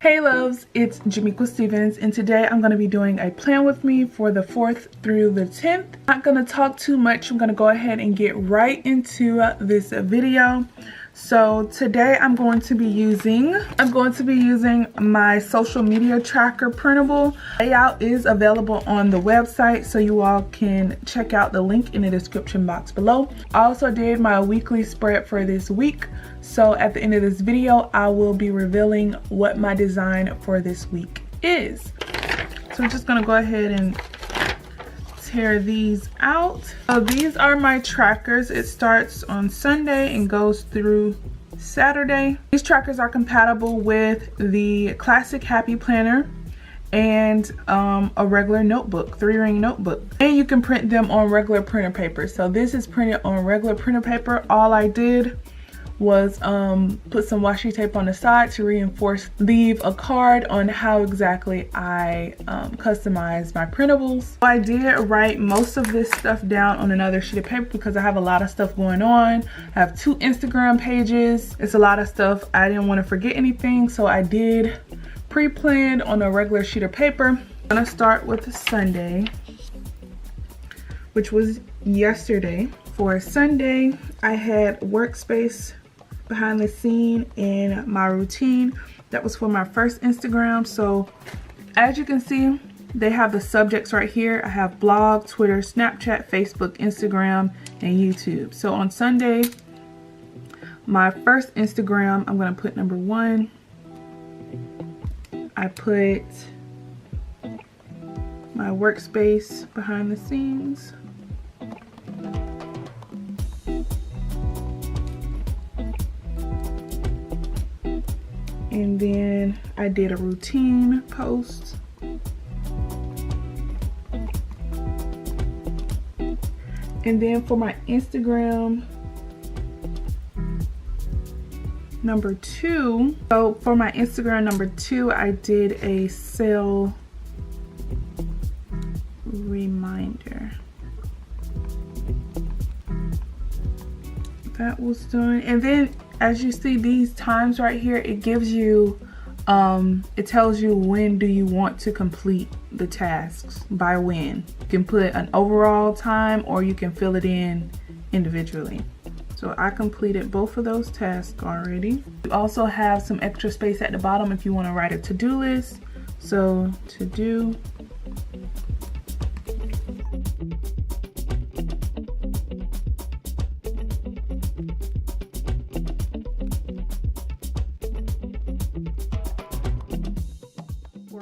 Hey loves, it's Jamequa Stevens, and today I'm going to be doing a plan with me for the 4th through the 10th. Not going to talk too much. I'm going to go ahead and get right into this video. So today I'm going to be using my social media tracker printable. Layout is available on the website, so you all can check out the link in the description box below. I also did my weekly spread for this week. So at the end of this video, I will be revealing what my design for this week is. So I'm just gonna go ahead and tear these out. So these are my trackers. It starts on Sunday and goes through Saturday. These trackers are compatible with the classic Happy Planner and a regular notebook, 3-ring notebook. And you can print them on regular printer paper. So this is printed on regular printer paper. All I did was put some washi tape on the side to reinforce, leave a card on how exactly I customize my printables. I did write most of this stuff down on another sheet of paper because I have a lot of stuff going on. I have 2 Instagram pages. It's a lot of stuff. I didn't want to forget anything, so I did pre-planned on a regular sheet of paper. I'm gonna start with Sunday, which was yesterday. For Sunday, I had workspace, behind the scene, in my routine. That was for my first Instagram. So as you can see, they have the subjects right here. I have blog, Twitter, Snapchat, Facebook, Instagram, and YouTube. So on Sunday, my first Instagram, I'm gonna put number 1. I put my workspace behind the scenes. And then I did a routine post. And then for my Instagram number 2, so for my Instagram number 2, I did a sale reminder. That was done. And then as you see these times right here, it gives you, it tells you when do you want to complete the tasks, by when. You can put an overall time or you can fill it in individually. So I completed both of those tasks already. You also have some extra space at the bottom if you want to write a to-do list. So to do.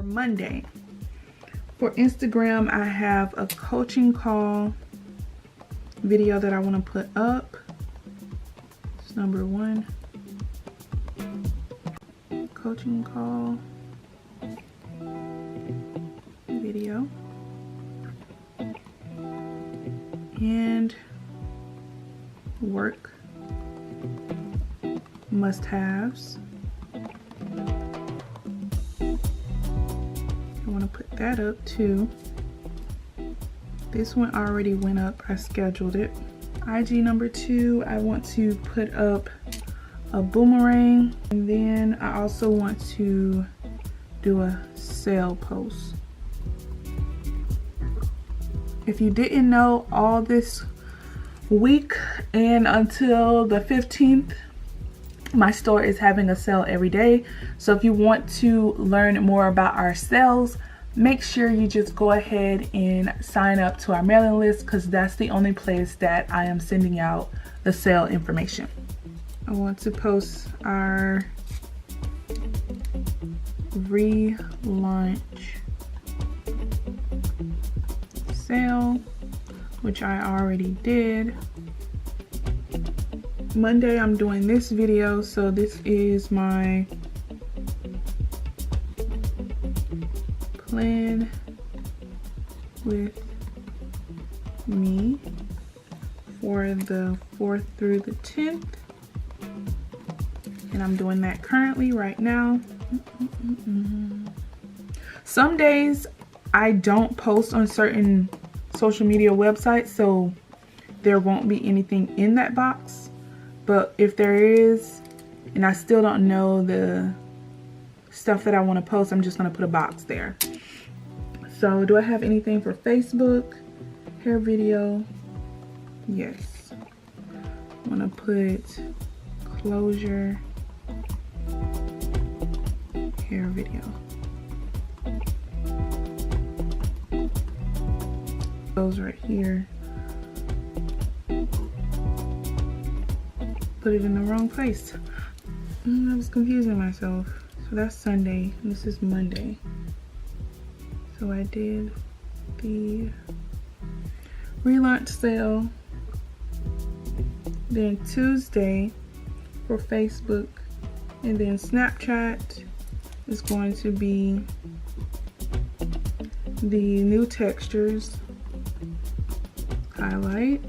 Monday. For Instagram, I have a coaching call video that I want to put up. It's number 1. Coaching call video. And work must-haves. I want to put that up too. This one already went up. I scheduled it. IG number 2, I want to put up a boomerang, and then I also want to do a sale post. If you didn't know, all this week and until the 15th, my store is having a sale every day. So if you want to learn more about our sales, make sure you just go ahead and sign up to our mailing list, because that's the only place that I am sending out the sale information. I want to post our relaunch sale, which I already did. Monday I'm doing this video, so this is my plan with me for the 4th through the 10th, and I'm doing that currently right now. Some days I don't post on certain social media websites, so there won't be anything in that box. But if there is, and I still don't know the stuff that I want to post, I'm just going to put a box there. So do I have anything for Facebook? Hair video? Yes. I'm going to put closure hair video. Those right here. Put it in the wrong place. I was confusing myself. So that's Sunday. This is Monday. So I did the relaunch sale. Then Tuesday for Facebook. And then Snapchat is going to be the new textures highlight.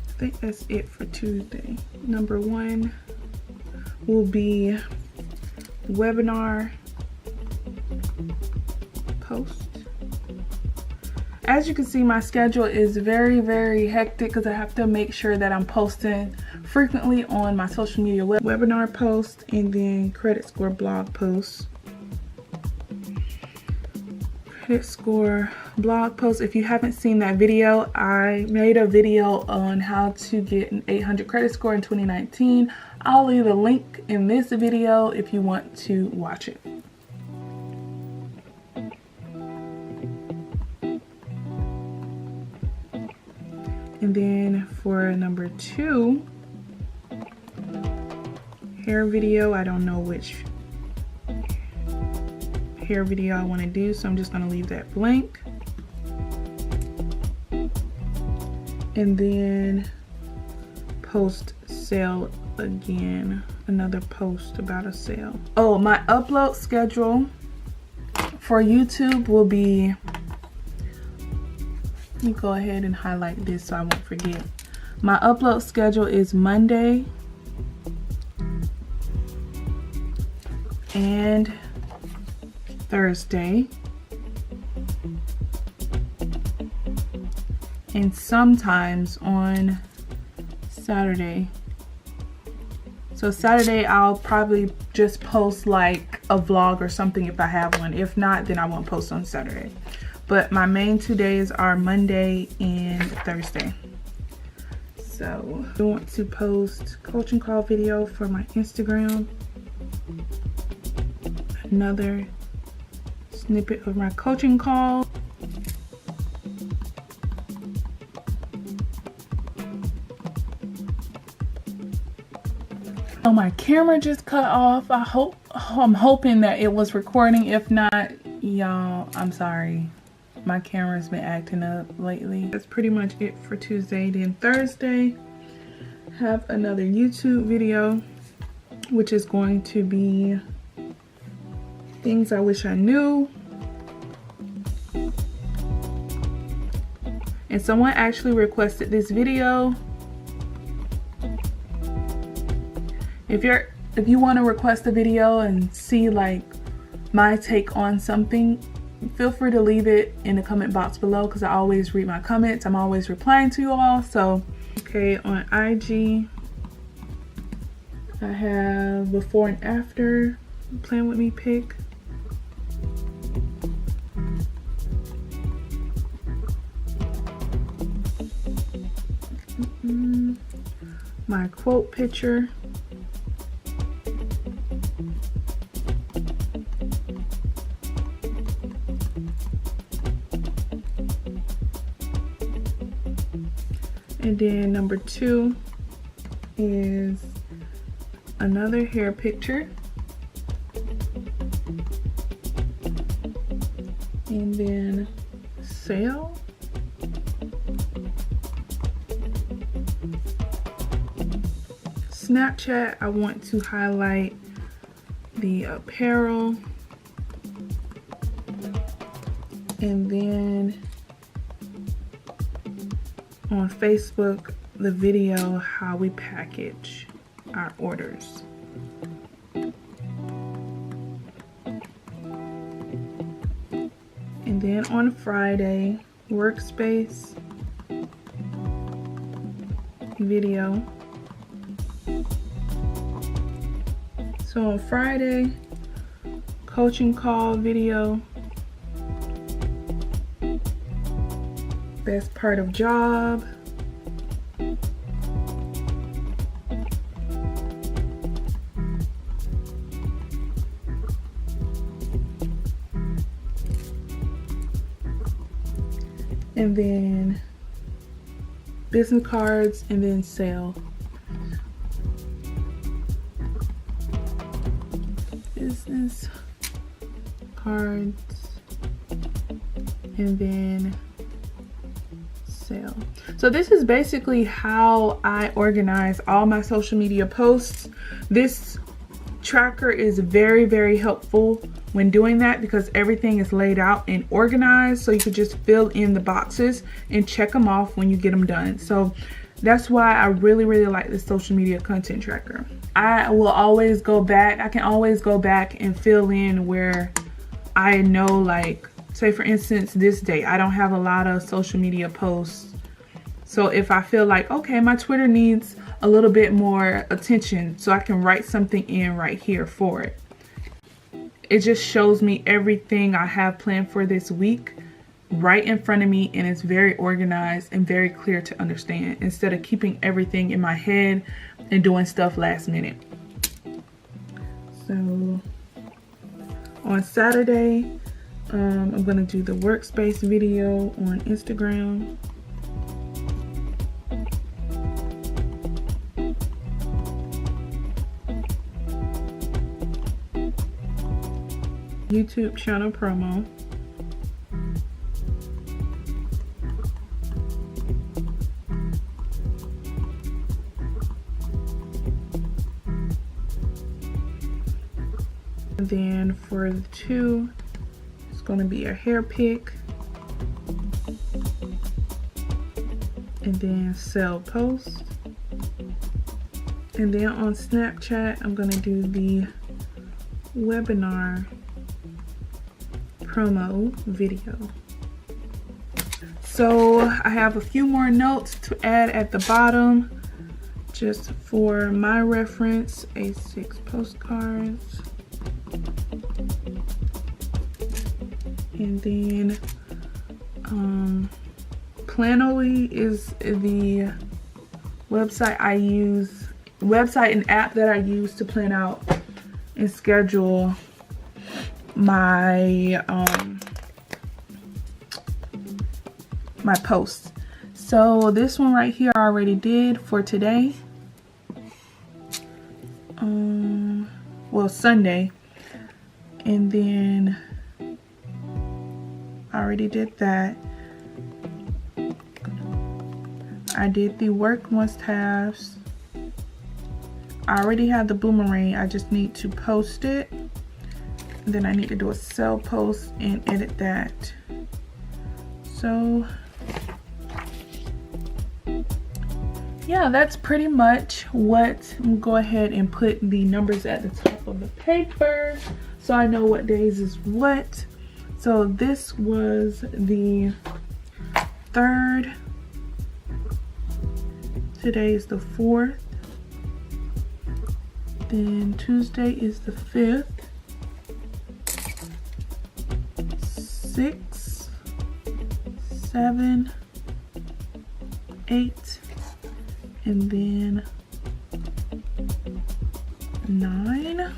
I think that's it for Tuesday. Number 1 will be webinar post. As you can see, my schedule is very hectic because I have to make sure that I'm posting frequently on my social media webinar post and then credit score blog posts. Credit score blog post. If you haven't seen that video, I made a video on how to get an 800 credit score in 2019. I'll leave a link in this video if you want to watch it. And then for number 2, hair video, I don't know which hair video I want to do, so I'm just going to leave that blank. And then post sale again, another post about a sale. Oh, my upload schedule for YouTube will be, let me go ahead and highlight this so I won't forget. My upload schedule is Monday and Thursday, and sometimes on Saturday. So Saturday I'll probably just post like a vlog or something if I have one. If not, then I won't post on Saturday. But my main 2 days are Monday and Thursday. So I want to post coaching call video for my Instagram. Another snippet of my coaching call. Oh, my camera just cut off. I'm hoping that it was recording. If not, y'all, I'm sorry. My camera's been acting up lately. That's pretty much it for Tuesday. Then Thursday, have another YouTube video, which is going to be things I wish I knew. And someone actually requested this video. If you want to request a video and see like my take on something, feel free to leave it in the comment box below because I always read my comments. I'm always replying to you all. So, okay, on IG, I have before and after plan with me pic. My quote picture. And then number 2 is another hair picture. And then sale. Snapchat, I want to highlight the apparel. And then on Facebook, the video how we package our orders. And then on Friday, workspace. video. So on Friday, coaching call video. Best part of job. And then business cards, and then sale. Business cards, and then sale. So this is basically how I organize all my social media posts. This tracker is very, very helpful when doing that because everything is laid out and organized, so you could just fill in the boxes and check them off when you get them done. So that's why I really, really like this social media content tracker. I will always go back. I can always go back and fill in where I know, like, say for instance, this day I don't have a lot of social media posts. So if I feel like, okay, my Twitter needs a little bit more attention, so I can write something in right here for it. It just shows me everything I have planned for this week right in front of me, and it's very organized and very clear to understand instead of keeping everything in my head and doing stuff last minute. So on Saturday, I'm going to do the workspace video on Instagram. YouTube channel promo. And then for the 2, it's going to be a hair pick. And then sell post. And then on Snapchat, I'm going to do the webinar promo video. So I have a few more notes to add at the bottom just for my reference. A6 postcards, and then Planoly is the website and app that I use to plan out and schedule my my posts. So this one right here I already did for today, well, Sunday, and then I already did that. I did the work must-haves. I already have the boomerang, I just need to post it. Then I need to do a sell post and edit that. So yeah, that's pretty much what. I'm gonna go ahead and put the numbers at the top of the paper so I know what days is what. So this was the 3rd. Today is the 4th. Then Tuesday is the 5th. 6, 7, 8, and then 9.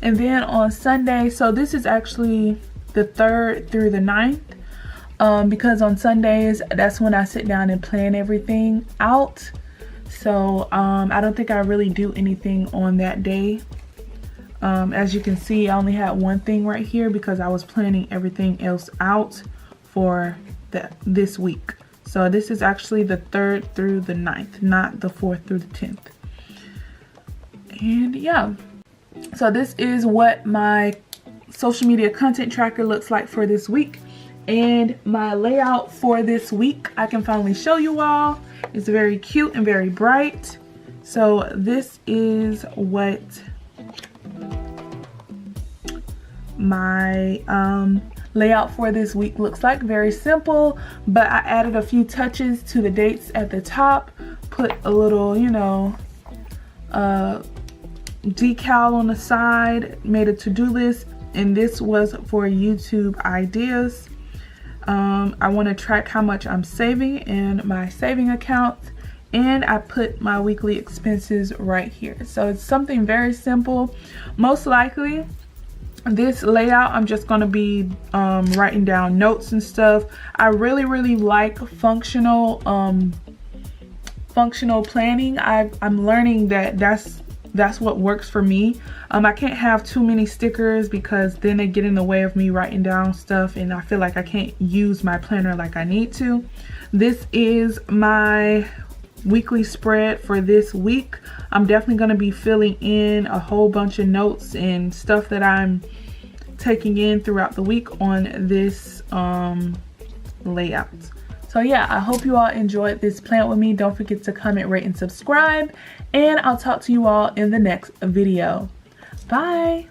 And then on Sunday, so this is actually the 3rd through the 9th, because on Sundays, that's when I sit down and plan everything out. So I don't think I really do anything on that day. As you can see, I only had one thing right here because I was planning everything else out for this week. So this is actually the 3rd through the 9th, not the 4th through the 10th. And yeah, so this is what my social media content tracker looks like for this week. And my layout for this week, I can finally show you all. It's very cute and very bright. So this is what my layout for this week looks like. Very simple, but I added a few touches to the dates at the top, put a little, you know, decal on the side, made a to-do list, and this was for YouTube ideas. I want to track how much I'm saving in my saving account, and I put my weekly expenses right here. So it's something very simple. Most likely this layout I'm just going to be writing down notes and stuff. I really like functional planning. I'm learning that that's what works for me. I can't have too many stickers because then they get in the way of me writing down stuff, and I feel like I can't use my planner like I need to. This is my weekly spread for this week. I'm definitely going to be filling in a whole bunch of notes and stuff that I'm taking in throughout the week on this layout. So yeah, I hope you all enjoyed this plan with me. Don't forget to comment, rate, and subscribe, and I'll talk to you all in the next video. Bye.